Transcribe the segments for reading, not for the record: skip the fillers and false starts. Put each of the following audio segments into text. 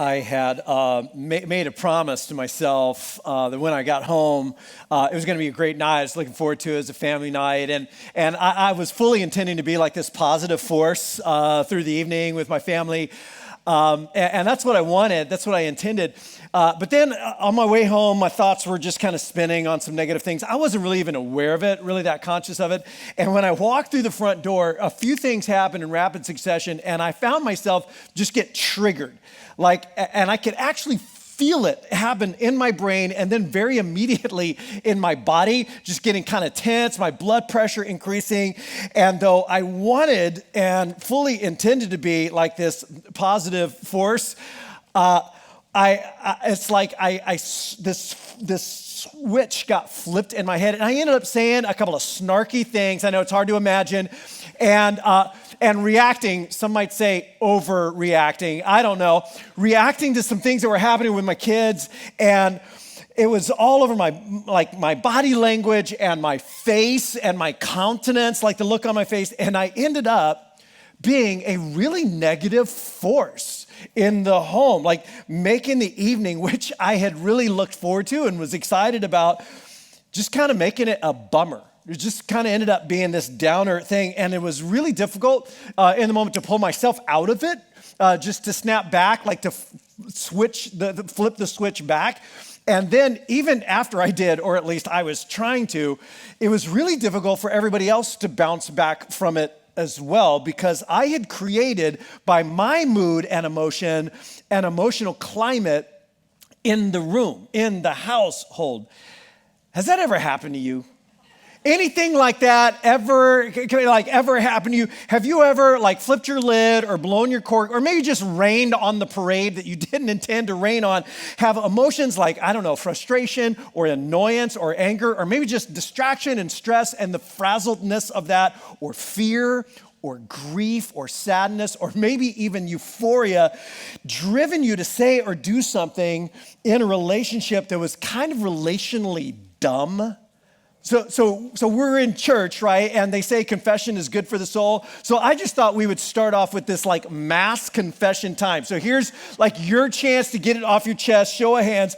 I had made a promise to myself that when I got home, it was going to be a great night. I was looking forward to it as a family night. And I was fully intending to be like this positive force through the evening with my family. And that's what I wanted. That's what I intended. But then on my way home, my thoughts were just kind of spinning on some negative things. I wasn't really even aware of it, really that conscious of it. And when I walked through the front door, a few things happened in rapid succession, and I found myself just get triggered. And I could actually feel it happen in my brain and then very immediately in my body, just getting kind of tense, my blood pressure increasing. And though I wanted and fully intended to be like this positive force, it's like this switch got flipped in my head, and I ended up saying a couple of snarky things. I know it's hard to imagine, and reacting, some might say overreacting, I don't know, reacting to some things that were happening with my kids, and it was all over my body language and my face and my countenance, like the look on my face, and I ended up being a really negative force in the home, like making the evening, which I had really looked forward to and was excited about, just kind of making it a bummer. It just kind of ended up being this downer thing, and it was really difficult in the moment to pull myself out of it, just to snap back, like to flip the switch back. And then even after I did, or at least I was trying to, it was really difficult for everybody else to bounce back from it as well, because I had created by my mood and emotion an emotional climate in the room, in the household. Has that ever happened to you? Anything like that ever happen to you? Have you ever flipped your lid or blown your cork, or maybe just rained on the parade that you didn't intend to rain on? Have emotions like, I don't know, frustration or annoyance or anger, or maybe just distraction and stress and the frazzledness of that, or fear or grief or sadness, or maybe even euphoria, driven you to say or do something in a relationship that was kind of relationally dumb? So we're in church, right? And they say confession is good for the soul. So I just thought we would start off with this mass confession time. So here's your chance to get it off your chest. Show of hands.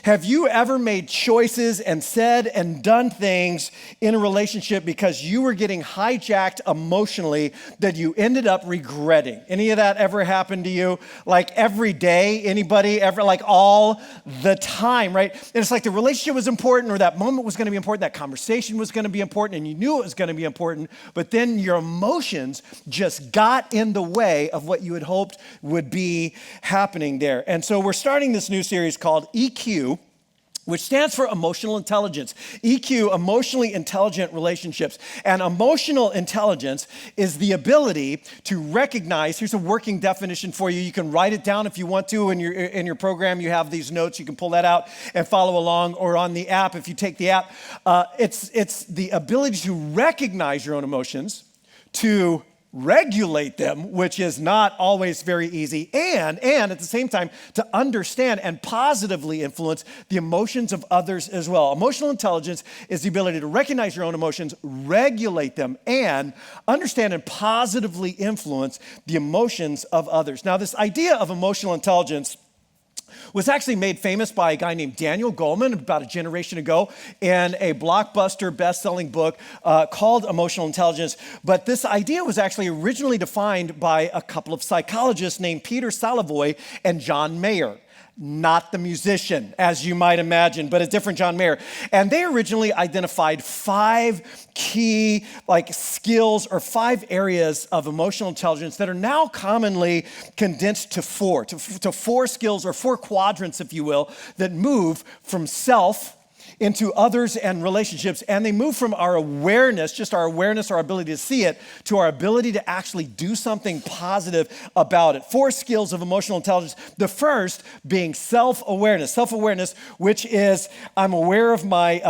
Have you ever made choices and said and done things in a relationship because you were getting hijacked emotionally that you ended up regretting? Any of that ever happened to you? Every day? Anybody ever? All the time, right? And it's the relationship was important, or that moment was going to be important, that conversation was going to be important, and you knew it was going to be important, but then your emotions just got in the way of what you had hoped would be happening there. And so we're starting this new series called EQ, which stands for emotional intelligence. EQ, emotionally intelligent relationships. And emotional intelligence is the ability to recognize, here's a working definition for you. You can write it down if you want to in your program. You have these notes. You can pull that out and follow along, or on the app if you take the app. It's the ability to recognize your own emotions, to regulate them, which is not always very easy, and at the same time to understand and positively influence the emotions of others as well. Emotional intelligence is the ability to recognize your own emotions, regulate them, and understand and positively influence the emotions of others. Now, this idea of emotional intelligence was actually made famous by a guy named Daniel Goleman about a generation ago in a blockbuster best-selling book called Emotional Intelligence. But this idea was actually originally defined by a couple of psychologists named Peter Salovey and John Mayer. Not the musician, as you might imagine, but a different John Mayer. And they originally identified 5 key skills or 5 areas of emotional intelligence that are now commonly condensed to 4 skills, or 4 quadrants, if you will, that move from self into others and relationships, and they move from our awareness, our ability to see it, to our ability to actually do something positive about it. 4 skills of emotional intelligence. The first being self-awareness, which is I'm aware of my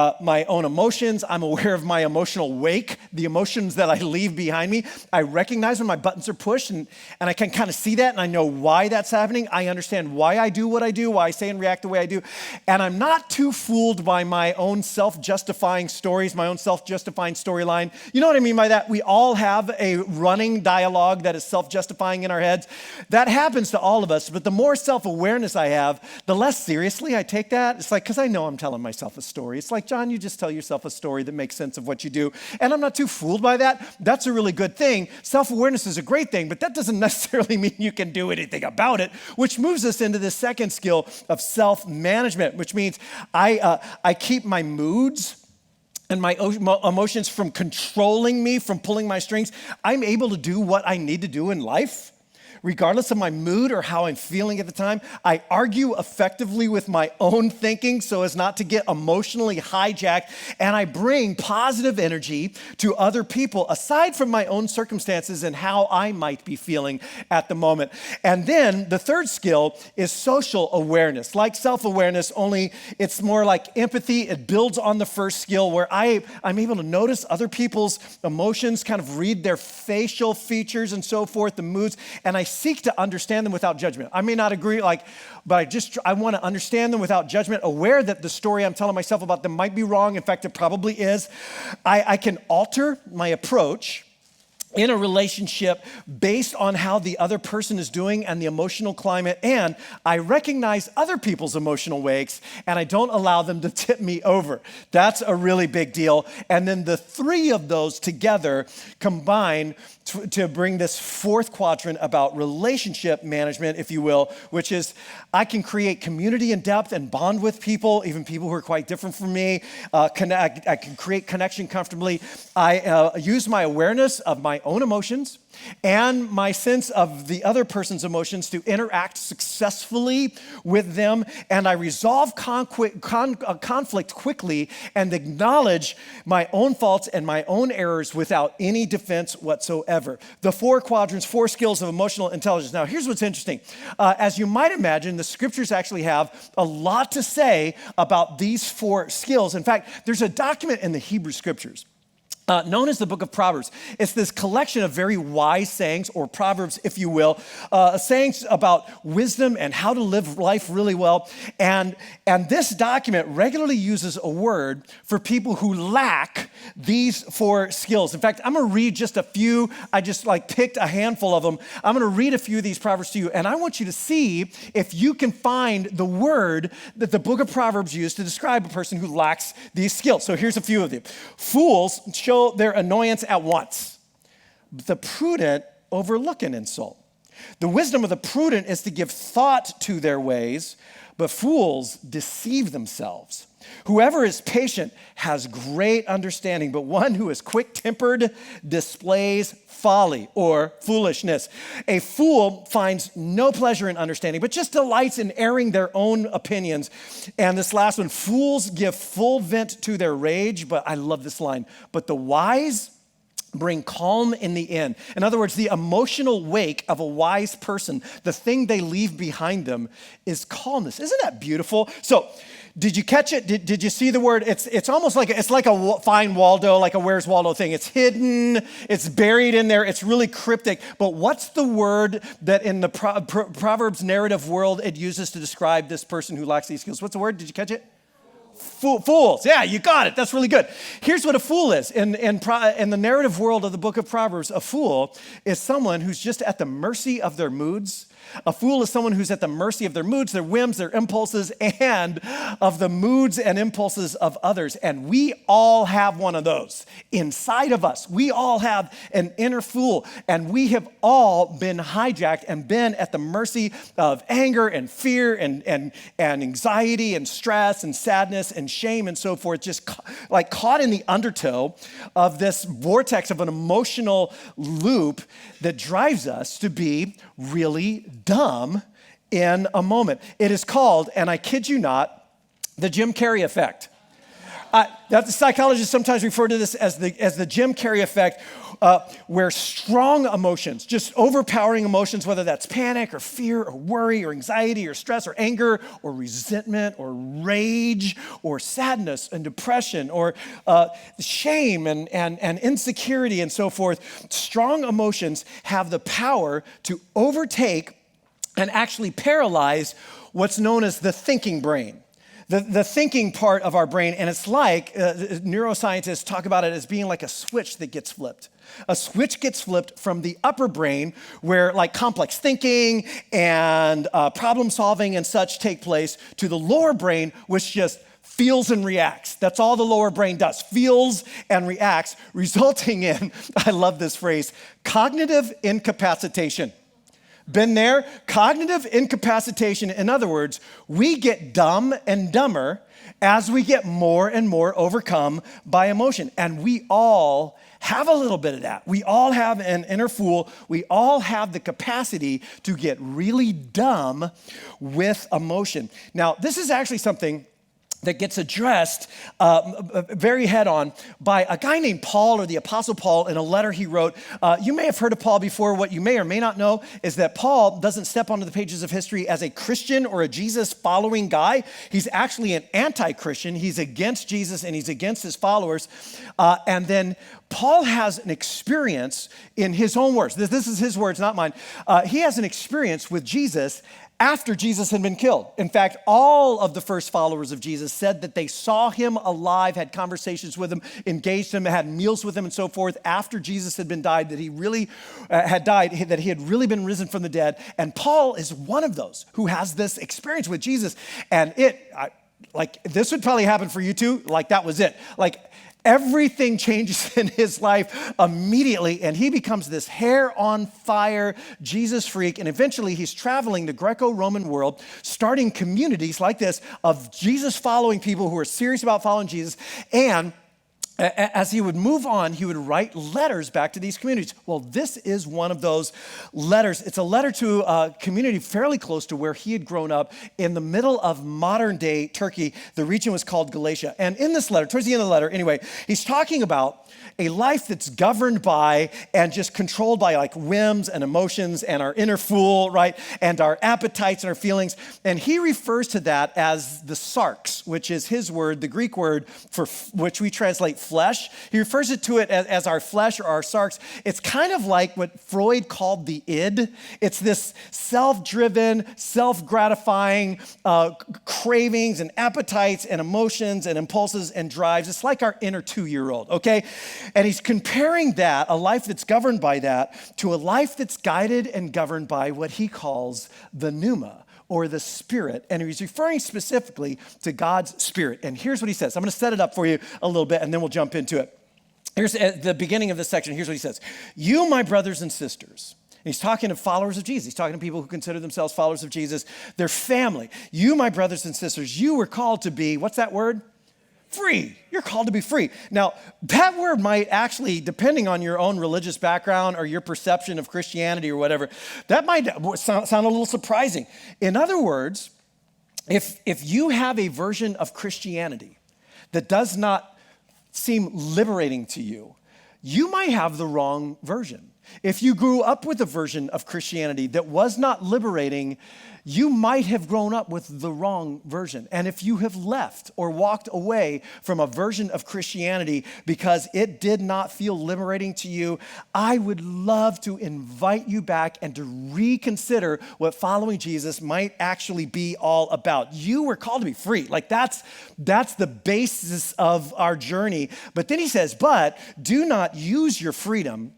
own emotions. I'm aware of my emotional wake, the emotions that I leave behind me. I recognize when my buttons are pushed, and I can kind of see that, and I know why that's happening. I understand why I do what I do, why I say and react the way I do, and I'm not too fooled by my my own self-justifying stories, my own self-justifying storyline. You know what I mean by that? We all have a running dialogue that is self-justifying in our heads. That happens to all of us, but the more self-awareness I have, the less seriously I take that. It's like, because I know I'm telling myself a story. It's like, John, you just tell yourself a story that makes sense of what you do, and I'm not too fooled by that. That's a really good thing. Self-awareness is a great thing, but that doesn't necessarily mean you can do anything about it, which moves us into the second skill of self-management, which means I keep my moods and my emotions from controlling me, from pulling my strings. I'm able to do what I need to do in life, regardless of my mood or how I'm feeling at the time. I argue effectively with my own thinking so as not to get emotionally hijacked, and I bring positive energy to other people aside from my own circumstances and how I might be feeling at the moment. And then the third skill is social awareness. Like self-awareness, only it's more like empathy. It builds on the first skill where I'm able to notice other people's emotions, kind of read their facial features and so forth, the moods, and I seek to understand them without judgment. I may not agree, but I want to understand them without judgment, aware that the story I'm telling myself about them might be wrong. In fact, it probably is. I can alter my approach in a relationship based on how the other person is doing and the emotional climate, and I recognize other people's emotional wakes, and I don't allow them to tip me over. That's a really big deal. And then the three of those together combine to bring this fourth quadrant about relationship management, if you will, which is I can create community and depth and bond with people, even people who are quite different from me. I can create connection comfortably. I use my awareness of my own emotions and my sense of the other person's emotions to interact successfully with them, and I resolve conflict quickly and acknowledge my own faults and my own errors without any defense whatsoever. The four quadrants, four skills of emotional intelligence. Now, here's what's interesting. As you might imagine, the scriptures actually have a lot to say about these four skills. In fact, there's a document in the Hebrew scriptures known as the book of Proverbs. It's this collection of very wise sayings, or proverbs, if you will, sayings about wisdom and how to live life really well. And this document regularly uses a word for people who lack these four skills. In fact, I'm going to read just a few. I just picked a handful of them. I'm going to read a few of these proverbs to you, and I want you to see if you can find the word that the book of Proverbs used to describe a person who lacks these skills. So here's a few of them. Fools show their annoyance at once, but the prudent overlook an insult. The wisdom of the prudent is to give thought to their ways, but fools deceive themselves. Whoever is patient has great understanding, but one who is quick-tempered displays folly or foolishness. A fool finds no pleasure in understanding, but just delights in airing their own opinions. And this last one, fools give full vent to their rage, but I love this line, but the wise bring calm in the end. In other words, the emotional wake of a wise person, the thing they leave behind them is calmness. Isn't that beautiful? So, did you catch it? Did you see the word? It's almost like a Find Waldo, like a Where's Waldo thing. It's hidden, it's buried in there, it's really cryptic. But what's the word that in the Proverbs narrative world it uses to describe this person who lacks these skills? What's the word? Did you catch it? Fools. Yeah, you got it. That's really good. Here's what a fool is. In the narrative world of the book of Proverbs, a fool is someone who's just at the mercy of their moods. A fool is someone who's at the mercy of their moods, their whims, their impulses, and of the moods and impulses of others. And we all have one of those inside of us. We all have an inner fool, and we have all been hijacked and been at the mercy of anger and fear and anxiety and stress and sadness and shame and so forth, just caught in the undertow of this vortex of an emotional loop that drives us to be really dumb in a moment. It is called, and I kid you not, the Jim Carrey effect. The psychologists sometimes refer to this as the Jim Carrey effect, where strong emotions, just overpowering emotions, whether that's panic or fear or worry or anxiety or stress or anger or resentment or rage or sadness and depression or shame and insecurity and so forth, strong emotions have the power to overtake and actually paralyze what's known as the thinking brain. the thinking part of our brain, and it's like neuroscientists talk about it as being like a switch that gets flipped. A switch gets flipped from the upper brain where like complex thinking and problem solving and such take place to the lower brain, which just feels and reacts. That's all the lower brain does, feels and reacts, resulting in, I love this phrase, cognitive incapacitation. Been there? Cognitive incapacitation. In other words, we get dumb and dumber as we get more and more overcome by emotion. And we all have a little bit of that. We all have an inner fool. We all have the capacity to get really dumb with emotion. Now, this is actually something that gets addressed very head on by a guy named Paul, or the Apostle Paul, in a letter he wrote. You may have heard of Paul before. What you may or may not know is that Paul doesn't step onto the pages of history as a Christian or a Jesus-following guy. He's actually an anti-Christian. He's against Jesus and he's against his followers. And then Paul has an experience in his own words. This is his words, not mine. He has an experience with Jesus after Jesus had been killed. In fact, all of the first followers of Jesus said that they saw him alive, had conversations with him, engaged him, had meals with him and so forth after Jesus had been died, that he really had died, that he had really been risen from the dead. And Paul is one of those who has this experience with Jesus. And this would probably happen for you too. Like that was it. Like everything changes in his life immediately, and he becomes this hair on fire Jesus freak, and eventually he's traveling the Greco-Roman world, starting communities like this of Jesus following people who are serious about following Jesus, and as he would move on, he would write letters back to these communities. Well, this is one of those letters. It's a letter to a community fairly close to where he had grown up in the middle of modern day Turkey. The region was called Galatia. And in this letter, towards the end of the letter, anyway, he's talking about a life that's governed by and just controlled by like whims and emotions and our inner fool, right? And our appetites and our feelings. And he refers to that as the sarx, which is his word, the Greek word for which we translate flesh. He refers to it as our flesh or our sarx. It's kind of like what Freud called the id. It's this self-driven, self-gratifying cravings and appetites and emotions and impulses and drives. It's like our inner 2-year-old, okay? And he's comparing that, a life that's governed by that, to a life that's guided and governed by what he calls the pneuma, or the Spirit. And he's referring specifically to God's Spirit. And here's what he says. I'm going to set it up for you a little bit, and then we'll jump into it. Here's at the beginning of this section. Here's what he says. You, my brothers and sisters. And he's talking to followers of Jesus. He's talking to people who consider themselves followers of Jesus. Their family. You, my brothers and sisters, you were called to be, what's that word? Free. You're called to be free. Now, that word might actually, depending on your own religious background or your perception of Christianity or whatever, that might sound a little surprising. In other words, if you have a version of Christianity that does not seem liberating to you, you might have the wrong version. If you grew up with a version of Christianity that was not liberating, you might have grown up with the wrong version. And if you have left or walked away from a version of Christianity because it did not feel liberating to you, I would love to invite you back and to reconsider what following Jesus might actually be all about. You were called to be free. Like that's the basis of our journey. But then he says, but do not use your freedom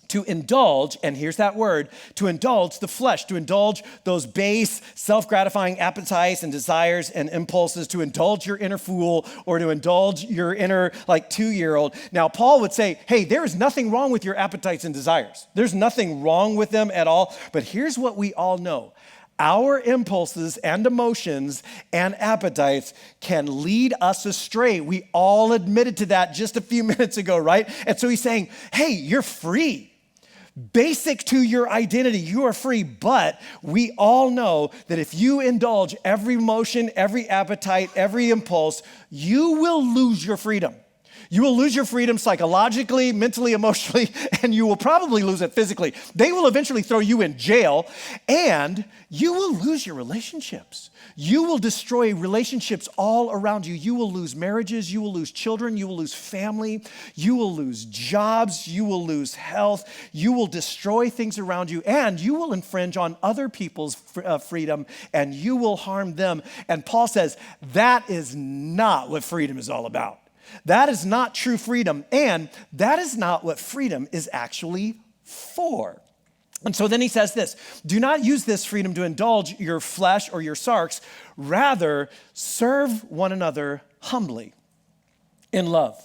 to indulge, and here's that word, to indulge the flesh, to indulge those base, self-gratifying appetites and desires and impulses, to indulge your inner fool or to indulge your inner 2-year-old. Now, Paul would say, hey, there is nothing wrong with your appetites and desires. There's nothing wrong with them at all. But here's what we all know. Our impulses and emotions and appetites can lead us astray. We all admitted to that just a few minutes ago, right? And so he's saying, hey, you're free. Basic to your identity, you are free, but we all know that if you indulge every emotion, every appetite, every impulse, you will lose your freedom. You will lose your freedom psychologically, mentally, emotionally, and you will probably lose it physically. They will eventually throw you in jail, and you will lose your relationships. You will destroy relationships all around you. You will lose marriages. You will lose children. You will lose family. You will lose jobs. You will lose health. You will destroy things around you, and you will infringe on other people's freedom, and you will harm them. And Paul says that is not what freedom is all about. That is not true freedom, and that is not what freedom is actually for. And so then he says this, do not use this freedom to indulge your flesh or your sarks, rather serve one another humbly in love.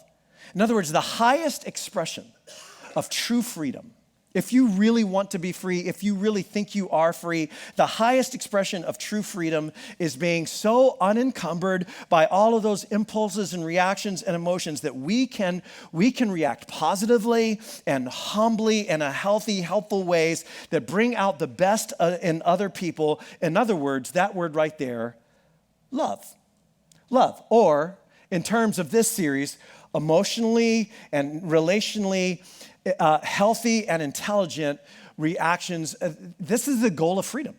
In other words, the highest expression of true freedom, if you really want to be free, if you really think you are free, the highest expression of true freedom is being so unencumbered by all of those impulses and reactions and emotions that we can react positively and humbly in a healthy, helpful ways that bring out the best in other people. In other words, that word right there, love. Love, or in terms of this series, emotionally and relationally healthy and intelligent reactions. This is the goal of freedom.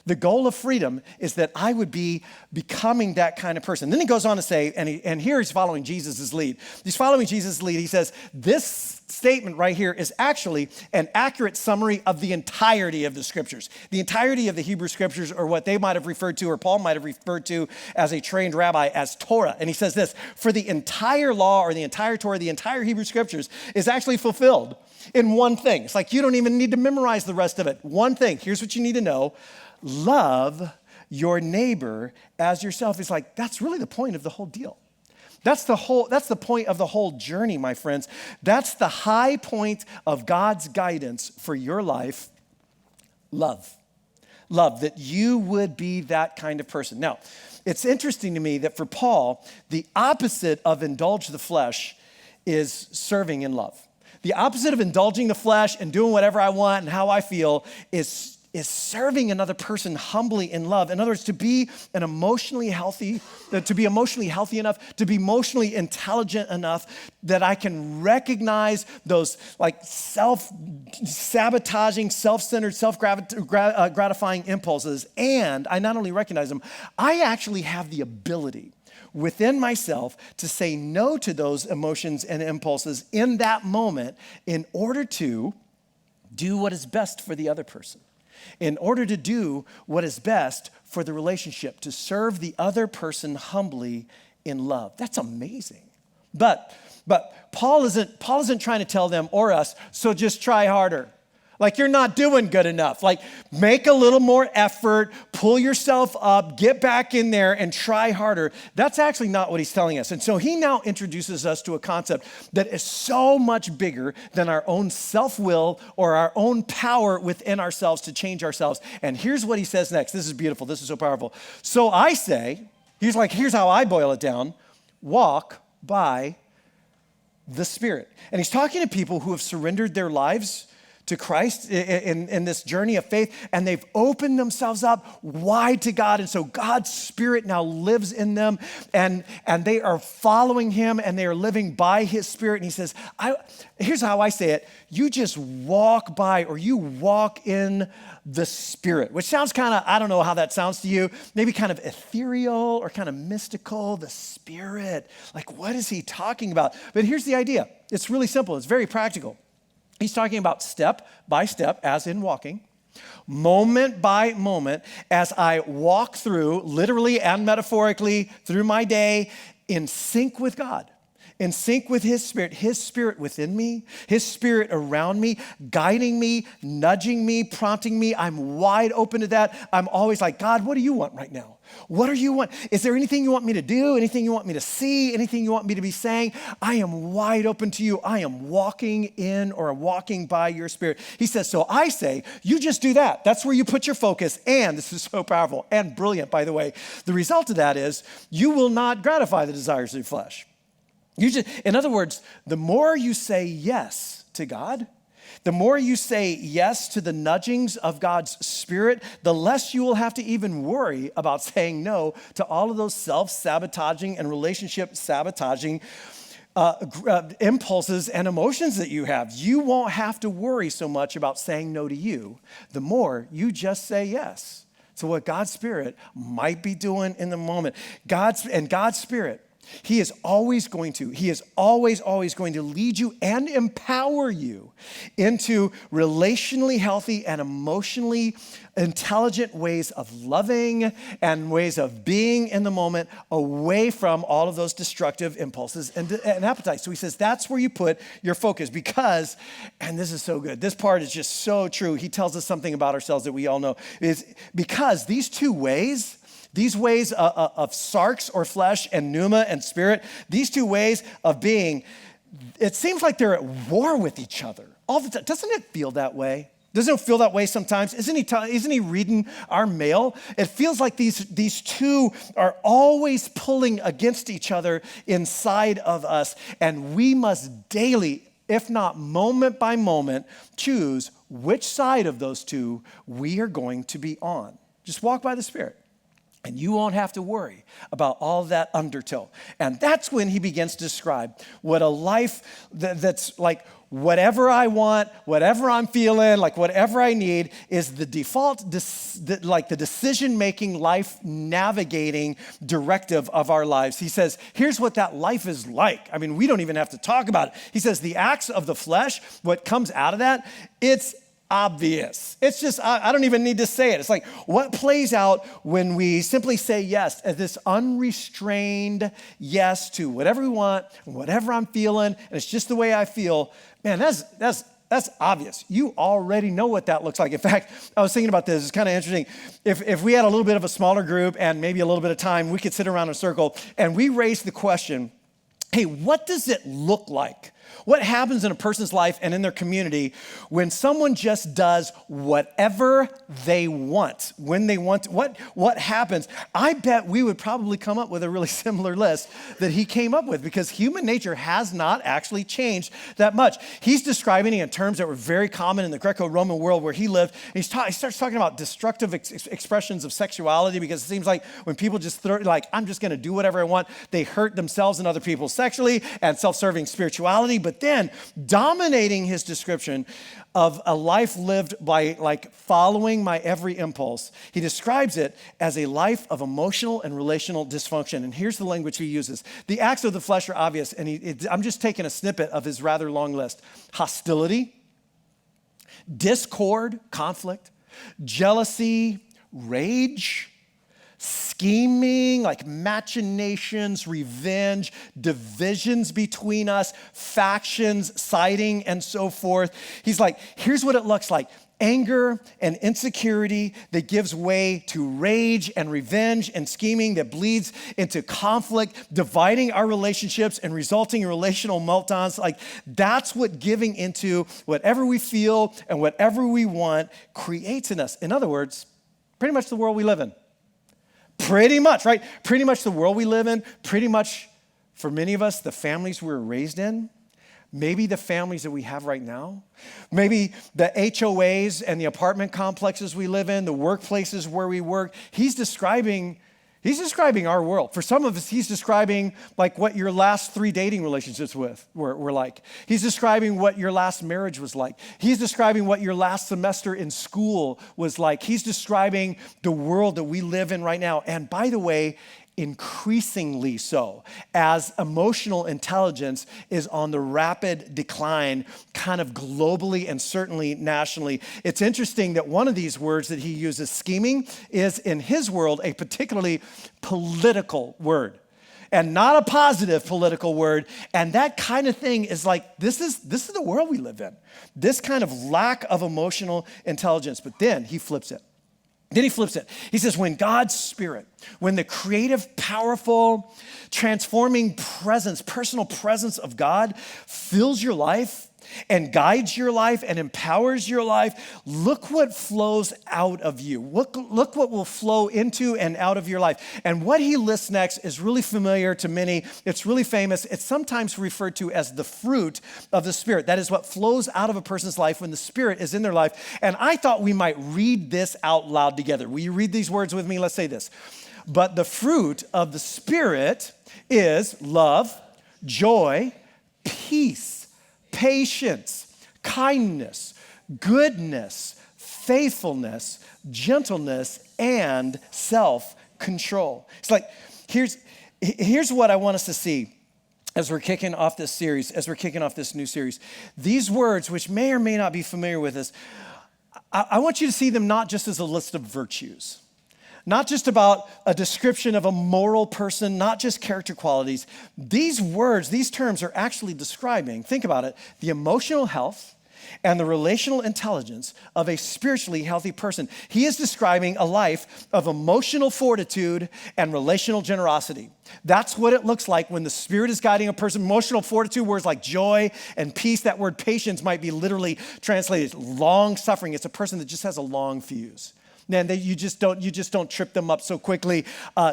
The goal of freedom is that I would be becoming that kind of person. Then he goes on to say, and here he's following Jesus' lead. He's following Jesus' lead. He says, this statement right here is actually an accurate summary of the entirety of the scriptures. The entirety of the Hebrew scriptures, or what they might have referred to, or Paul might have referred to as a trained rabbi, as Torah. And he says this, for the entire law, or the entire Torah, the entire Hebrew scriptures is actually fulfilled in one thing. It's like you don't even need to memorize the rest of it. One thing, here's what you need to know. Love your neighbor as yourself. It's like, that's really the point of the whole deal. That's the point of the whole journey, my friends. That's the high point of God's guidance for your life. Love. Love, that you would be that kind of person. Now, it's interesting to me that for Paul, the opposite of indulge the flesh is serving in love. The opposite of indulging the flesh and doing whatever I want and how I feel is serving another person humbly in love. In other words, to be emotionally healthy enough, to be emotionally intelligent enough that I can recognize those like self-sabotaging, self-centered, self-gratifying impulses. And I not only recognize them, I actually have the ability within myself to say no to those emotions and impulses in that moment in order to do what is best for the other person. In order to do what is best for the relationship, to serve the other person humbly in love. That's amazing. But Paul isn't trying to tell them or us, so just try harder. Like you're not doing good enough. Like make a little more effort, pull yourself up, get back in there and try harder. That's actually not what he's telling us. And so he now introduces us to a concept that is so much bigger than our own self-will or our own power within ourselves to change ourselves. And here's what he says next. This is beautiful. This is so powerful. So I say, here's how I boil it down. Walk by the Spirit. And he's talking to people who have surrendered their lives to Christ in this journey of faith, and they've opened themselves up wide to God, and so God's Spirit now lives in them, and they are following Him, and they are living by His Spirit, and He says, here's how I say it, you just walk by, or you walk in the Spirit, which sounds kind of, I don't know how that sounds to you, maybe kind of ethereal or kind of mystical, the Spirit, like what is he talking about? But here's the idea, it's really simple, it's very practical. He's talking about step by step, as in walking, moment by moment, as I walk through, literally and metaphorically, through my day, in sync with God, in sync with His Spirit within me, His Spirit around me, guiding me, nudging me, prompting me. I'm wide open to that. I'm always like, God, what do you want right now? What do you want? Is there anything you want me to do? Anything you want me to see? Anything you want me to be saying? I am wide open to you. I am walking in or walking by your Spirit. He says, so I say, you just do that. That's where you put your focus. And this is so powerful and brilliant, by the way. The result of that is you will not gratify the desires of your flesh. In other words, the more you say yes to God, the more you say yes to the nudgings of God's Spirit, the less you will have to even worry about saying no to all of those self-sabotaging and relationship sabotaging impulses and emotions that you have. You won't have to worry so much about saying no to you, the more you just say yes to what God's Spirit might be doing in the moment. God's Spirit, He is always going to lead you and empower you into relationally healthy and emotionally intelligent ways of loving and ways of being in the moment, away from all of those destructive impulses and appetites. So he says that's where you put your focus, because, and this is so good, this part is just so true. He tells us something about ourselves that we all know, is because these ways of sarx or flesh and pneuma and spirit, these two ways of being, it seems like they're at war with each other all the time. Doesn't it feel that way? Doesn't it feel that way sometimes? Isn't he reading our mail? It feels like these two are always pulling against each other inside of us, and we must daily, if not moment by moment, choose which side of those two we are going to be on. Just walk by the Spirit, and you won't have to worry about all that undertow. And that's when he begins to describe what a life that's like whatever I want, whatever I'm feeling, like whatever I need is the default, like the decision-making, life navigating directive of our lives. He says, here's what that life is like. I mean, we don't even have to talk about it. He says the acts of the flesh, what comes out of that, it's obvious. It's just, I don't even need to say it. It's like what plays out when we simply say yes, as this unrestrained yes to whatever we want, whatever I'm feeling, and it's just the way I feel. Man, that's obvious. You already know what that looks like. In fact, I was thinking about this. It's kind of interesting. If we had a little bit of a smaller group and maybe a little bit of time, we could sit around in a circle and we raise the question, hey, what does it look like? What happens in a person's life and in their community when someone just does whatever they want, when they want to? What happens? I bet we would probably come up with a really similar list that he came up with, because human nature has not actually changed that much. He's describing it in terms that were very common in the Greco-Roman world where he lived. And he starts talking about destructive expressions of sexuality, because it seems like when people just I'm just going to do whatever I want, they hurt themselves and other people sexually, and self-serving spirituality. But then dominating his description of a life lived by like following my every impulse, he describes it as a life of emotional and relational dysfunction. And here's the language he uses. The acts of the flesh are obvious, and I'm just taking a snippet of his rather long list. Hostility, discord, conflict, jealousy, rage, scheming, like machinations, revenge, divisions between us, factions, siding, and so forth. He's like, here's what it looks like. Anger and insecurity that gives way to rage and revenge and scheming that bleeds into conflict, dividing our relationships and resulting in relational meltdowns. Like, that's what giving into whatever we feel and whatever we want creates in us. In other words, pretty much the world we live in. Pretty much, right? Pretty much the world we live in, pretty much for many of us, the families we were raised in, maybe the families that we have right now, maybe the HOAs and the apartment complexes we live in, the workplaces where we work. He's describing our world. For some of us, he's describing like what your last 3 dating relationships were like. He's describing what your last marriage was like. He's describing what your last semester in school was like. He's describing the world that we live in right now. And by the way, increasingly so, as emotional intelligence is on the rapid decline, kind of globally and certainly nationally. It's interesting that one of these words that he uses, scheming, is in his world a particularly political word, and not a positive political word. And that kind of thing is like, this is the world we live in, this kind of lack of emotional intelligence. But then he flips it. He says, when God's Spirit, when the creative, powerful, transforming presence, personal presence of God fills your life and guides your life and empowers your life, look what flows out of you. Look what will flow into and out of your life. And what he lists next is really familiar to many. It's really famous. It's sometimes referred to as the fruit of the Spirit. That is what flows out of a person's life when the Spirit is in their life. And I thought we might read this out loud together. Will you read these words with me? Let's say this. But the fruit of the Spirit is love, joy, peace, patience, kindness, goodness, faithfulness, gentleness, and self-control. It's like, here's what I want us to see as we're kicking off this series, as we're kicking off this new series. These words, which may or may not be familiar with us, I want you to see them not just as a list of virtues, not just about a description of a moral person, not just character qualities. These words, these terms are actually describing, think about it, the emotional health and the relational intelligence of a spiritually healthy person. He is describing a life of emotional fortitude and relational generosity. That's what it looks like when the Spirit is guiding a person. Emotional fortitude, words like joy and peace. That word patience might be literally translated long suffering. It's a person that just has a long fuse. Man, you just don't trip them up so quickly.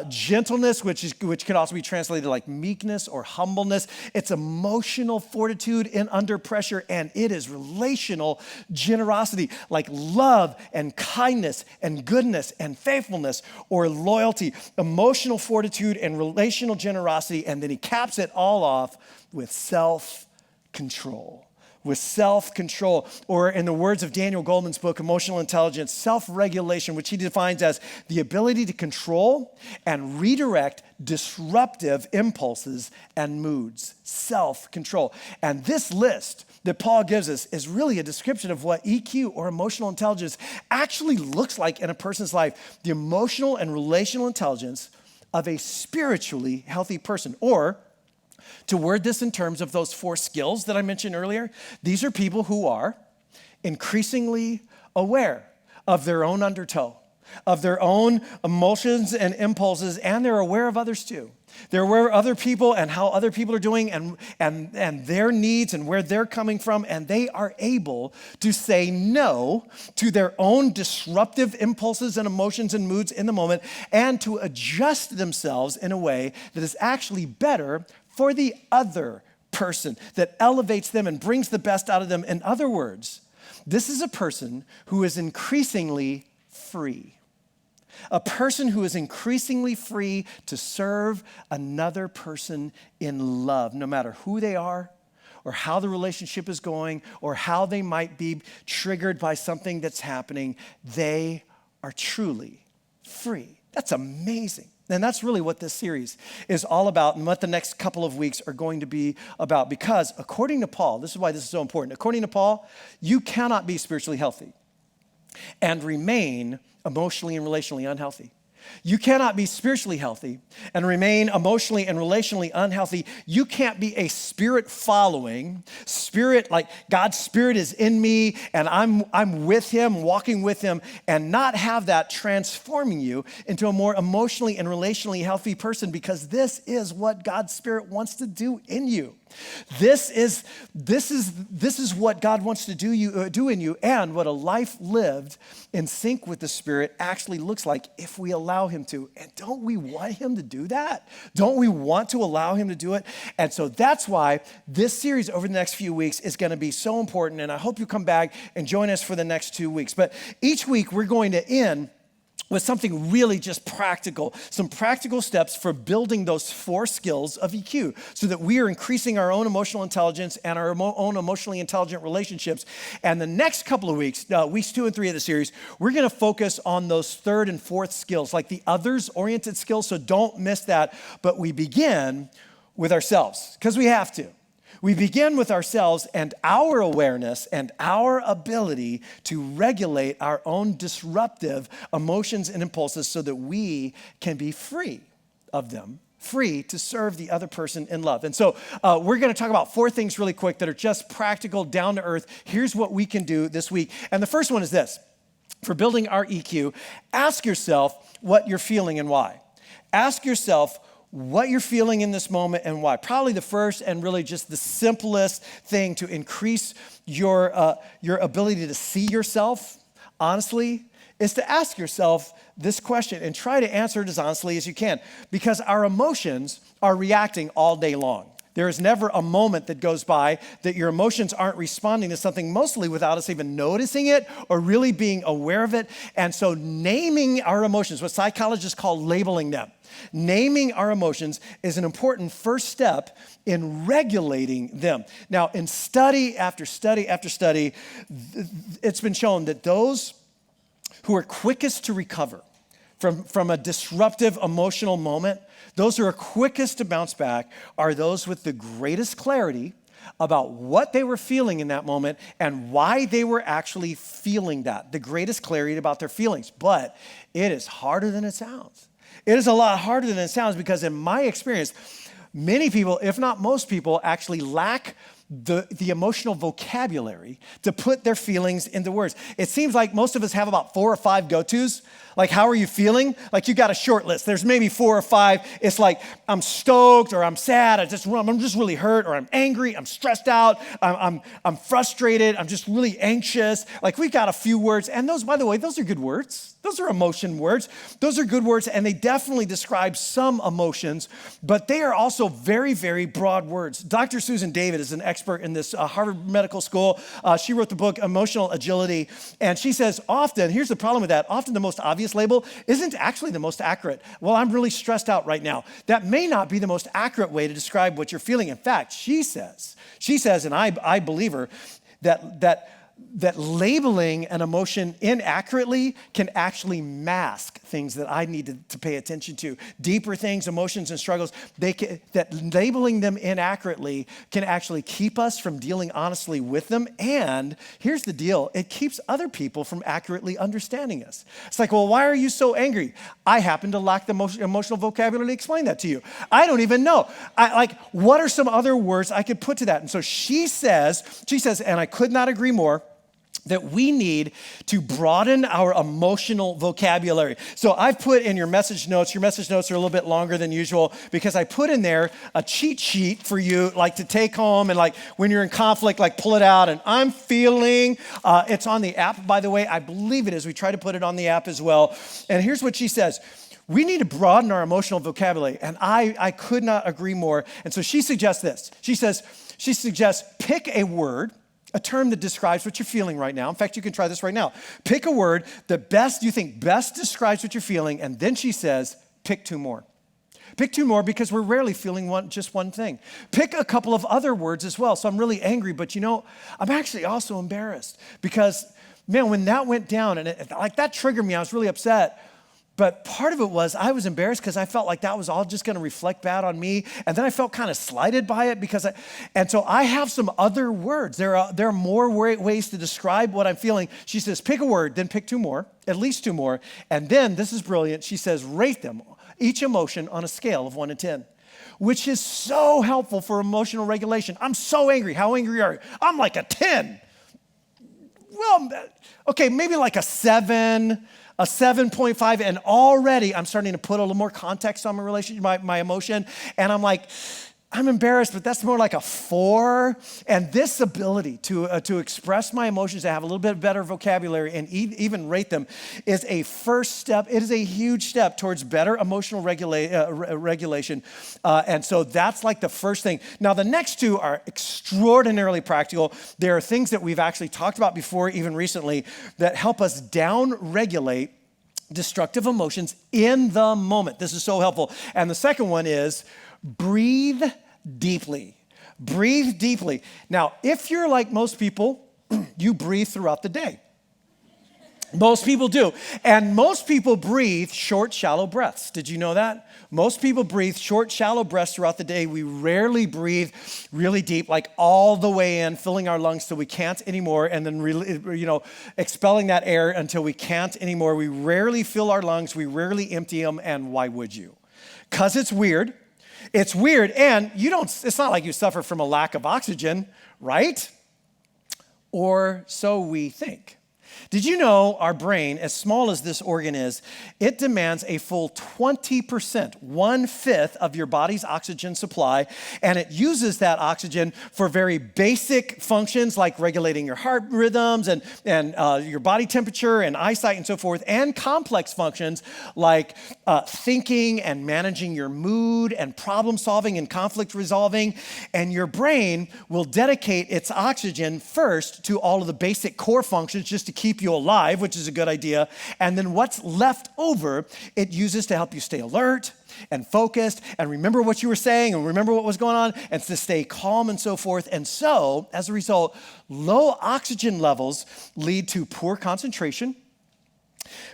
Gentleness, which can also be translated like meekness or humbleness. It's emotional fortitude in under pressure, and it is relational generosity, like love and kindness and goodness and faithfulness or loyalty. Emotional fortitude and relational generosity, and then he caps it all off with self-control. With self-control, or in the words of Daniel Goleman's book, Emotional Intelligence, self-regulation, which he defines as the ability to control and redirect disruptive impulses and moods. Self-control. And this list that Paul gives us is really a description of what EQ or emotional intelligence actually looks like in a person's life. The emotional and relational intelligence of a spiritually healthy person. Or to word this in terms of those 4 skills that I mentioned earlier, these are people who are increasingly aware of their own undertow, of their own emotions and impulses, and they're aware of others too. They're aware of other people and how other people are doing and their needs and where they're coming from, and they are able to say no to their own disruptive impulses and emotions and moods in the moment and to adjust themselves in a way that is actually better for the other person, that elevates them and brings the best out of them. In other words, this is a person who is increasingly free. A person who is increasingly free to serve another person in love, no matter who they are or how the relationship is going or how they might be triggered by something that's happening. They are truly free. That's amazing. And that's really what this series is all about and what the next couple of weeks are going to be about. Because according to Paul, this is why this is so important. According to Paul, you cannot be spiritually healthy and remain emotionally and relationally unhealthy. You cannot be spiritually healthy and remain emotionally and relationally unhealthy. You can't be a spirit following, spirit, like God's Spirit is in me and I'm with him, walking with him, and not have that transforming you into a more emotionally and relationally healthy person, because this is what God's Spirit wants to do in you. This is what God wants to do in you, and what a life lived in sync with the Spirit actually looks like if we allow him to. And don't we want him to do that? Don't we want to allow him to do it? And so that's why this series over the next few weeks is going to be so important, and I hope you come back and join us for the next 2 weeks. But each week we're going to end with something really just practical, some practical steps for building those 4 skills of EQ so that we are increasing our own emotional intelligence and our own emotionally intelligent relationships. And the next couple of weeks, weeks 2 and 3 of the series, we're gonna focus on those 3rd and 4th skills, like the others-oriented skills, so don't miss that. But we begin with ourselves, because we have to. We begin with ourselves and our awareness and our ability to regulate our own disruptive emotions and impulses so that we can be free of them, free to serve the other person in love. And so we're going to talk about 4 things really quick that are just practical, down to earth. Here's what we can do this week. And the first one is this. For building our EQ, ask yourself what you're feeling and why. Ask yourself what you're feeling in this moment and why. Probably the first and really just the simplest thing to increase your ability to see yourself honestly is to ask yourself this question and try to answer it as honestly as you can, because our emotions are reacting all day long. There is never a moment that goes by that your emotions aren't responding to something, mostly without us even noticing it or really being aware of it. And so naming our emotions, what psychologists call labeling them, naming our emotions is an important first step in regulating them. Now, in study after study after study, it's been shown that those who are quickest to recover from a disruptive emotional moment, those who are quickest to bounce back are those with the greatest clarity about what they were feeling in that moment and why they were actually feeling that, the greatest clarity about their feelings. But it is harder than it sounds. It is a lot harder than it sounds because in my experience, many people, if not most people, actually lack the emotional vocabulary to put their feelings into words. It seems like most of us have about 4 or 5 go-tos. Like, how are you feeling? Like, you got a short list. There's maybe 4 or 5. It's like, I'm stoked, or I'm sad, I'm just really hurt, or I'm angry, I'm stressed out, I'm frustrated, I'm just really anxious. Like, we've got a few words. And those, by the way, those are good words. Those are emotion words. Those are good words, and they definitely describe some emotions, but they are also very, very broad words. Dr. Susan David is an expert in this, Harvard Medical School. She wrote the book, Emotional Agility, and she says often, here's the problem with that, often the most obvious label isn't actually the most accurate. Well, I'm really stressed out right now. That may not be the most accurate way to describe what you're feeling. In fact, she says, and I believe her, that labeling an emotion inaccurately can actually mask things that I need to pay attention to. Deeper things, emotions and struggles, that labeling them inaccurately can actually keep us from dealing honestly with them. And here's the deal, it keeps other people from accurately understanding us. It's like, well, why are you so angry? I happen to lack the emotional vocabulary to explain that to you. I don't even know. What are some other words I could put to that? And so she says, and I could not agree more, that we need to broaden our emotional vocabulary. So I've put in your message notes are a little bit longer than usual because I put in there a cheat sheet for you, like to take home and like when you're in conflict, like pull it out and I'm feeling, it's on the app, by the way, I believe it is. We try to put it on the app as well. And here's what she says. We need to broaden our emotional vocabulary. And I could not agree more. And so she suggests this. She suggests pick a word, a term that describes what you're feeling right now. In fact, you can try this right now. Pick a word that you think best describes what you're feeling, and then she says, pick 2 more. Pick 2 more because we're rarely feeling just one thing. Pick a couple of other words as well. So I'm really angry, but I'm actually also embarrassed because, man, when that went down and that triggered me, I was really upset. But part of it was I was embarrassed because I felt like that was all just going to reflect bad on me. And then I felt kind of slighted by it and so I have some other words. There are more ways to describe what I'm feeling. She says, pick a word, then pick 2 more, at least 2 more. And then, this is brilliant, she says, rate them, each emotion on a scale of 1 to 10, which is so helpful for emotional regulation. I'm so angry. How angry are you? I'm like a 10. Well, okay, maybe like a 7. A 7.5, and already I'm starting to put a little more context on my relationship, my emotion, and I'm like, I'm embarrassed, but that's more like a 4. And this ability to express my emotions, to have a little bit better vocabulary and even rate them is a first step. It is a huge step towards better emotional regulation. And so that's like the first thing. Now, the next 2 are extraordinarily practical. There are things that we've actually talked about before, even recently, that help us down-regulate destructive emotions in the moment. This is so helpful. And the second one is breathe deeply. Breathe deeply. Now, if you're like most people, you breathe throughout the day. Most people do. And most people breathe short, shallow breaths. Did you know that? Most people breathe short, shallow breaths throughout the day. We rarely breathe really deep, like all the way in, filling our lungs till we can't anymore, and then expelling that air until we can't anymore. We rarely fill our lungs. We rarely empty them. And why would you? Because it's weird. It's weird, and it's not like you suffer from a lack of oxygen, right? Or so we think. Did you know our brain, as small as this organ is, it demands a full 20%, 1/5 of your body's oxygen supply, and it uses that oxygen for very basic functions like regulating your heart rhythms and your body temperature and eyesight and so forth, and complex functions like thinking and managing your mood and problem solving and conflict resolving. And your brain will dedicate its oxygen first to all of the basic core functions just to keep you alive, which is a good idea. And then what's left over, it uses to help you stay alert and focused and remember what you were saying and remember what was going on and to stay calm and so forth. And so, as a result, low oxygen levels lead to poor concentration,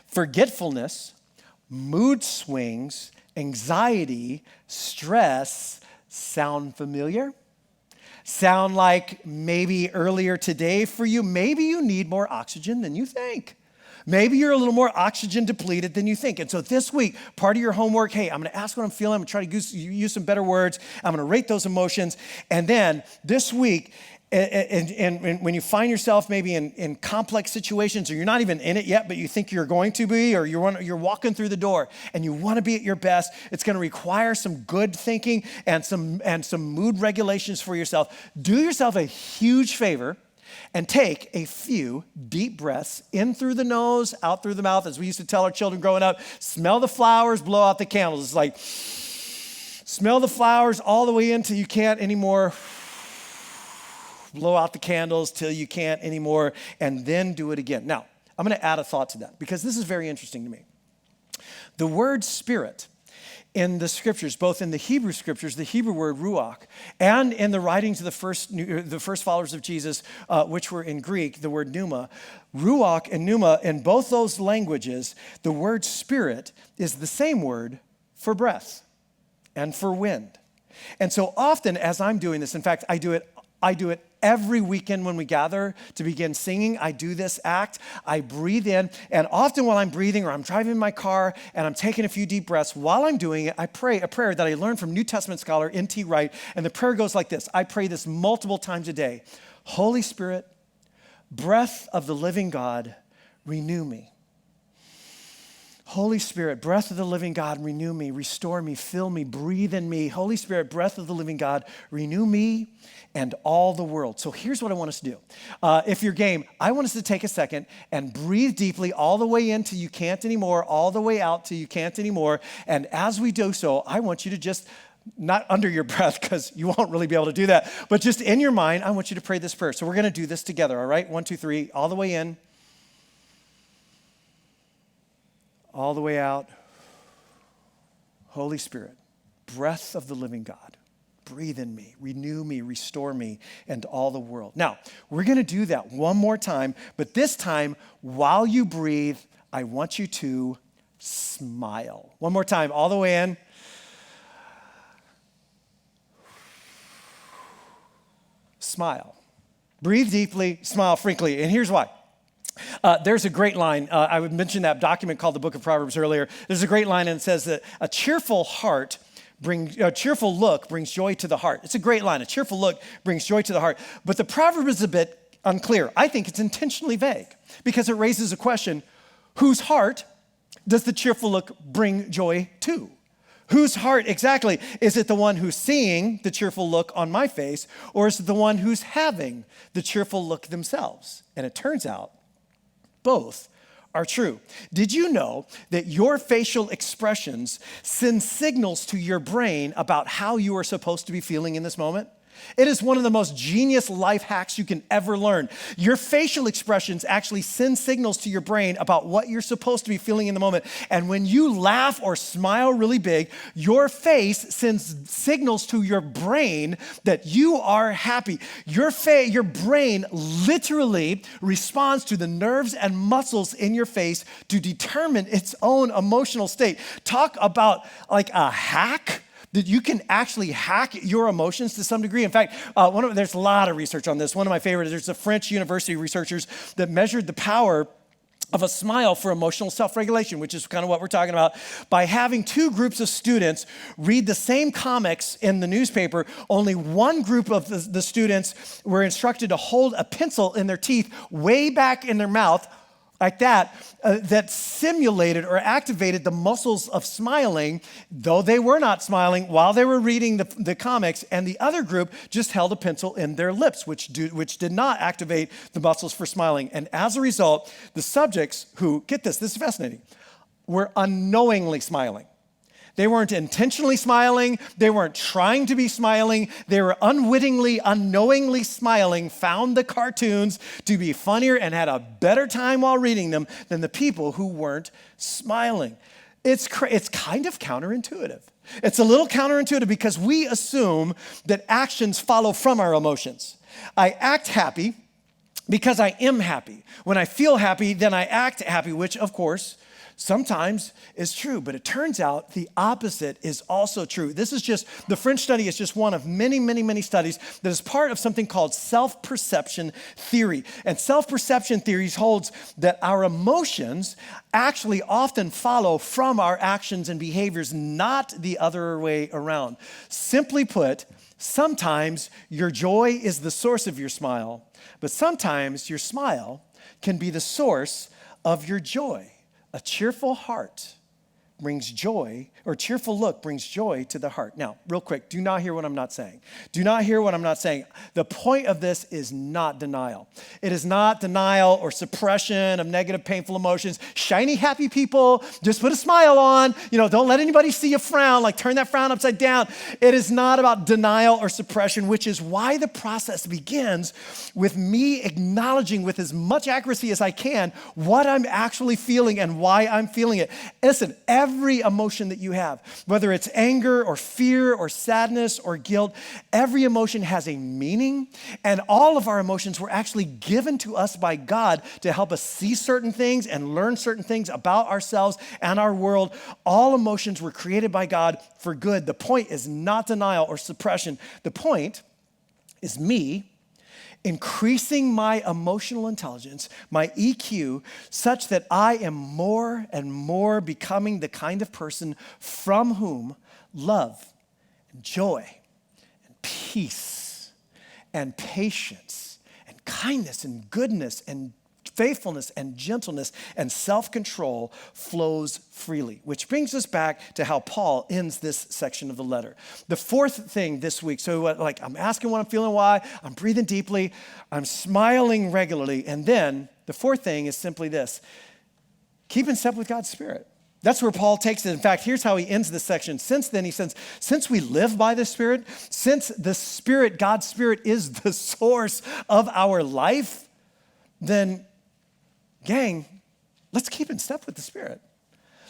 forgetfulness, mood swings, anxiety, stress. Sound familiar? Sound like maybe earlier today for you? Maybe you need more oxygen than you think. Maybe you're a little more oxygen depleted than you think. And so this week, part of your homework, hey, I'm going to ask what I'm feeling. I'm going to try to use some better words. I'm going to rate those emotions. And then this week, and when you find yourself maybe in complex situations, or you're not even in it yet, but you think you're going to be, or you're walking through the door and you want to be at your best, it's going to require some good thinking and some mood regulations for yourself. Do yourself a huge favor and take a few deep breaths in through the nose, out through the mouth. As we used to tell our children growing up, smell the flowers, blow out the candles. It's like, smell the flowers all the way in till you can't anymore. Blow out the candles till you can't anymore, and then do it again. Now, I'm going to add a thought to that because this is very interesting to me. The word spirit in the scriptures, both in the Hebrew scriptures, the Hebrew word ruach, and in the writings of the first followers of Jesus, which were in Greek, the word pneuma, ruach and pneuma, in both those languages, the word spirit is the same word for breath and for wind. And so often as I'm doing this, in fact, I do it every weekend when we gather to begin singing. I do this act. I breathe in, and often while I'm breathing or I'm driving my car and I'm taking a few deep breaths, while I'm doing it, I pray a prayer that I learned from New Testament scholar N.T. Wright, and the prayer goes like this. I pray this multiple times a day. Holy Spirit, breath of the living God, renew me. Holy Spirit, breath of the living God, renew me, restore me, fill me, breathe in me. Holy Spirit, breath of the living God, renew me and all the world. So here's what I want us to do. If you're game, I want us to take a second and breathe deeply all the way in till you can't anymore, all the way out till you can't anymore. And as we do so, I want you to just, not under your breath because you won't really be able to do that, but just in your mind, I want you to pray this prayer. So we're going to do this together, all right? 1, 2, 3, all the way in. All the way out. Holy Spirit, breath of the living God, breathe in me, renew me, restore me, and all the world. Now, we're going to do that one more time, but this time, while you breathe, I want you to smile. One more time, all the way in. Smile. Breathe deeply, smile frequently, and here's why. There's a great line. I would mention that document called the Book of Proverbs earlier. There's a great line, and it says that a cheerful look brings joy to the heart. It's a great line. A cheerful look brings joy to the heart. But the proverb is a bit unclear. I think it's intentionally vague because it raises a question: whose heart does the cheerful look bring joy to? Whose heart exactly? Is it the one who's seeing the cheerful look on my face, or is it the one who's having the cheerful look themselves? And it turns out both are true. Did you know that your facial expressions send signals to your brain about how you are supposed to be feeling in this moment? It is one of the most genius life hacks you can ever learn. Your facial expressions actually send signals to your brain about what you're supposed to be feeling in the moment. And when you laugh or smile really big, your face sends signals to your brain that you are happy. Your brain literally responds to the nerves and muscles in your face to determine its own emotional state. Talk about like a hack. That you can actually hack your emotions to some degree. In fact, there's a lot of research on this. One of my favorites, there's the French university researchers that measured the power of a smile for emotional self-regulation, which is kind of what we're talking about, by having two groups of students read the same comics in the newspaper. Only one group of the students were instructed to hold a pencil in their teeth way back in their mouth, like that, that simulated or activated the muscles of smiling, though they were not smiling while they were reading the comics, and the other group just held a pencil in their lips, which did not activate the muscles for smiling. And as a result, the subjects who, get this is fascinating, were unknowingly smiling. They weren't intentionally smiling. They weren't trying to be smiling. They were unwittingly, unknowingly smiling, found the cartoons to be funnier and had a better time while reading them than the people who weren't smiling. It's kind of counterintuitive. It's a little counterintuitive because we assume that actions follow from our emotions. I act happy because I am happy. When I feel happy, then I act happy, which, of course, sometimes is true, but it turns out the opposite is also true. The French study is just one of many, many, many studies that is part of something called self-perception theory. And self-perception theories holds that our emotions actually often follow from our actions and behaviors, not the other way around. Simply put, sometimes your joy is the source of your smile, but sometimes your smile can be the source of your joy. A cheerful heart brings joy, or cheerful look brings joy to the heart. Now, real quick, do not hear what I'm not saying. Do not hear what I'm not saying. The point of this is not denial. It is not denial or suppression of negative, painful emotions. Shiny, happy people, just put a smile on. Don't let anybody see you frown, like turn that frown upside down. It is not about denial or suppression, which is why the process begins with me acknowledging with as much accuracy as I can what I'm actually feeling and why I'm feeling it. Listen, every emotion that you have, whether it's anger or fear or sadness or guilt, every emotion has a meaning, and all of our emotions were actually given to us by God to help us see certain things and learn certain things about ourselves and our world. All emotions were created by God for good. The point is not denial or suppression. The point is me increasing my emotional intelligence, my EQ, such that I am more and more becoming the kind of person from whom love and joy and peace and patience and kindness and goodness and faithfulness and gentleness and self-control flows freely, which brings us back to how Paul ends this section of the letter. The fourth thing this week, I'm asking what I'm feeling, why, I'm breathing deeply, I'm smiling regularly, and then the fourth thing is simply this: keep in step with God's Spirit. That's where Paul takes it. In fact, here's how he ends this section. Since then, he says, since we live by the Spirit, since the Spirit, God's Spirit, is the source of our life, then gang, let's keep in step with the Spirit.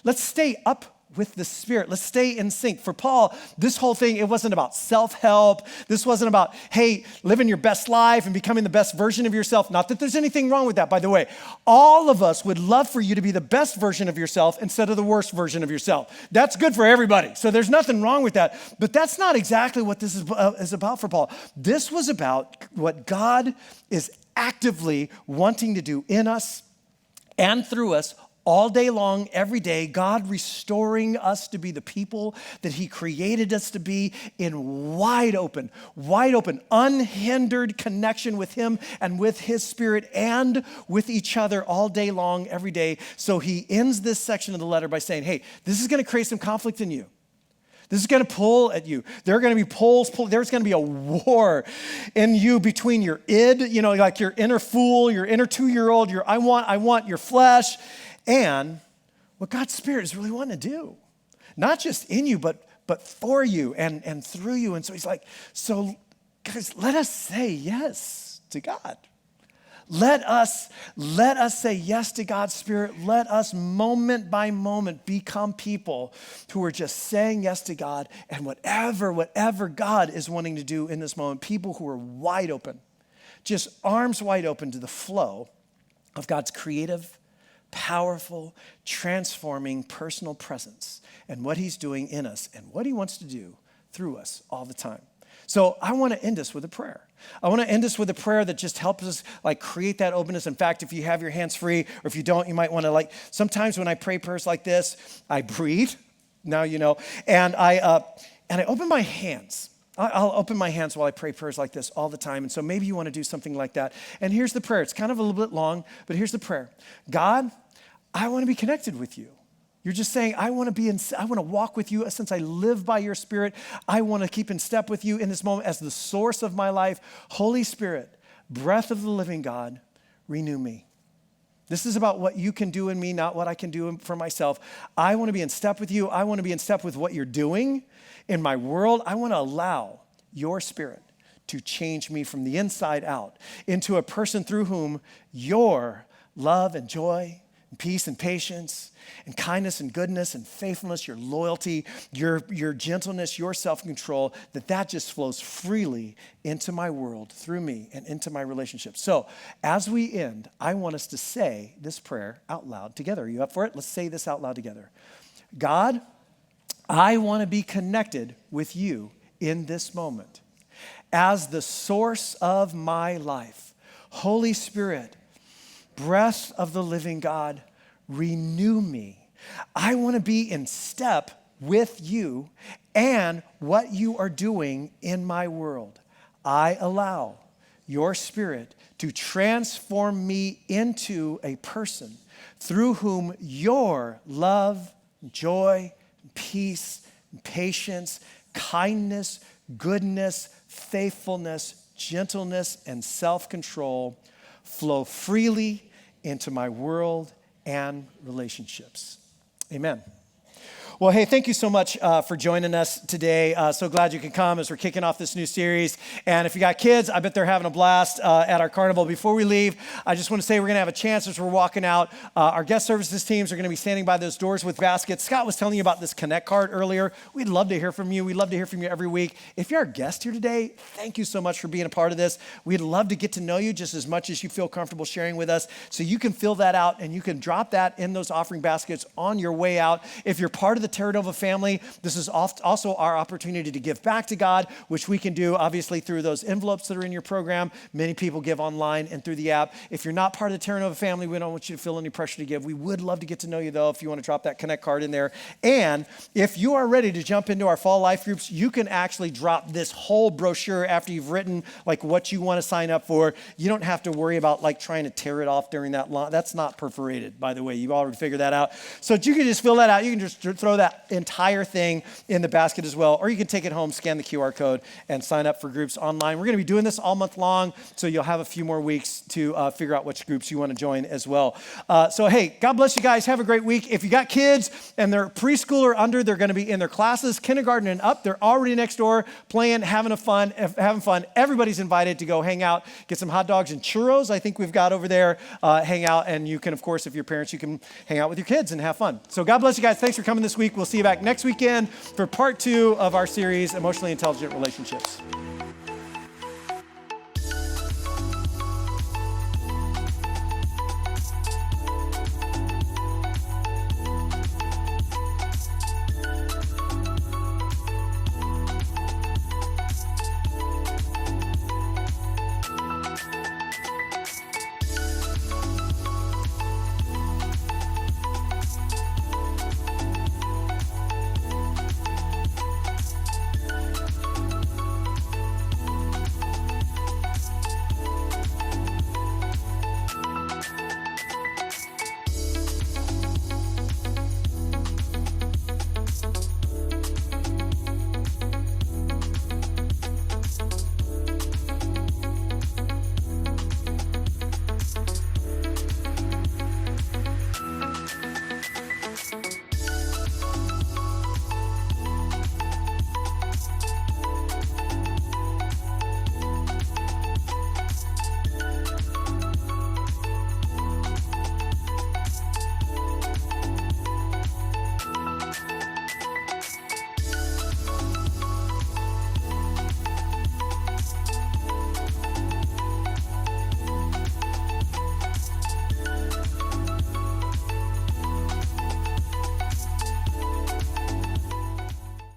Let's stay up with the Spirit. Let's stay in sync. For Paul, this whole thing, it wasn't about self-help. This wasn't about, hey, living your best life and becoming the best version of yourself. Not that there's anything wrong with that, by the way. All of us would love for you to be the best version of yourself instead of the worst version of yourself. That's good for everybody. So there's nothing wrong with that. But that's not exactly what this is about for Paul. This was about what God is actively wanting to do in us and through us all day long, every day, God restoring us to be the people that he created us to be in wide open, unhindered connection with him and with his Spirit and with each other all day long, every day. So he ends this section of the letter by saying, hey, this is going to create some conflict in you. This is going to pull at you. There are going to be pulls. There's going to be a war in you between your id, like your inner fool, your inner 2-year-old, your I want, your flesh, and what God's Spirit is really wanting to do. Not just in you, but for you and through you. And so he's like, so guys, let us say yes to God. Let us say yes to God's Spirit. Let us moment by moment become people who are just saying yes to God and whatever God is wanting to do in this moment. People who are wide open, just arms wide open to the flow of God's creative, powerful, transforming personal presence and what he's doing in us and what he wants to do through us all the time. So I want to end us with a prayer. I want to end us with a prayer that just helps us create that openness. In fact, if you have your hands free, or if you don't, you might want to sometimes when I pray prayers like this, I breathe, now you know, and I open my hands. I'll open my hands while I pray prayers like this all the time. And so maybe you want to do something like that. And here's the prayer. It's kind of a little bit long, but here's the prayer. God, I want to be connected with you. You're just saying, I want to walk with you since I live by your Spirit. I want to keep in step with you in this moment as the source of my life. Holy Spirit, breath of the living God, renew me. This is about what you can do in me, not what I can do for myself. I want to be in step with you. I want to be in step with what you're doing in my world. I want to allow your Spirit to change me from the inside out into a person through whom your love and joy and peace and patience and kindness and goodness and faithfulness, your loyalty, your gentleness, your self-control, that just flows freely into my world through me and into my relationships. So as we end, I want us to say this prayer out loud together. Are you up for it? Let's say this out loud together. God, I want to be connected with you in this moment as the source of my life. Holy Spirit, breath of the living God, renew me. I want to be in step with you and what you are doing in my world. I allow your Spirit to transform me into a person through whom your love, joy, peace, patience, kindness, goodness, faithfulness, gentleness, and self-control flow freely into my world and relationships. Amen. Well, hey, thank you so much for joining us today. So glad you can come as we're kicking off this new series. And if you got kids, I bet they're having a blast at our carnival. Before we leave, I just want to say we're going to have a chance as we're walking out. Our guest services teams are going to be standing by those doors with baskets. Scott was telling you about this Connect card earlier. We'd love to hear from you. We'd love to hear from you every week. If you're our guest here today, thank you so much for being a part of this. We'd love to get to know you just as much as you feel comfortable sharing with us. So you can fill that out and you can drop that in those offering baskets on your way out. If you're part of the Terranova family, this is also our opportunity to give back to God, which we can do obviously through those envelopes that are in your program. Many people give online and through the app. If you're not part of the Terranova family, we don't want you to feel any pressure to give. We would love to get to know you though, if you want to drop that Connect card in there. And if you are ready to jump into our fall life groups, you can actually drop this whole brochure after you've written like what you want to sign up for. You don't have to worry about like trying to tear it off during that long. That's not perforated, by the way. You've already figured that out. So you can just fill that out. You can just throw that entire thing in the basket as well, or you can take it home, scan the QR code, and sign up for groups online. We're going to be doing this all month long, so you'll have a few more weeks to figure out which groups you want to join as well. So hey, God bless you guys. Have a great week. If you got kids and they're preschool or under, they're going to be in their classes, kindergarten and up. They're already next door playing, having fun. Everybody's invited to go hang out, get some hot dogs and churros. I think we've got over there. Hang out, and you can, of course, if you're parents, you can hang out with your kids and have fun. So God bless you guys. Thanks for coming this week. We'll see you back next weekend for part 2 of our series, Emotionally Intelligent Relationships.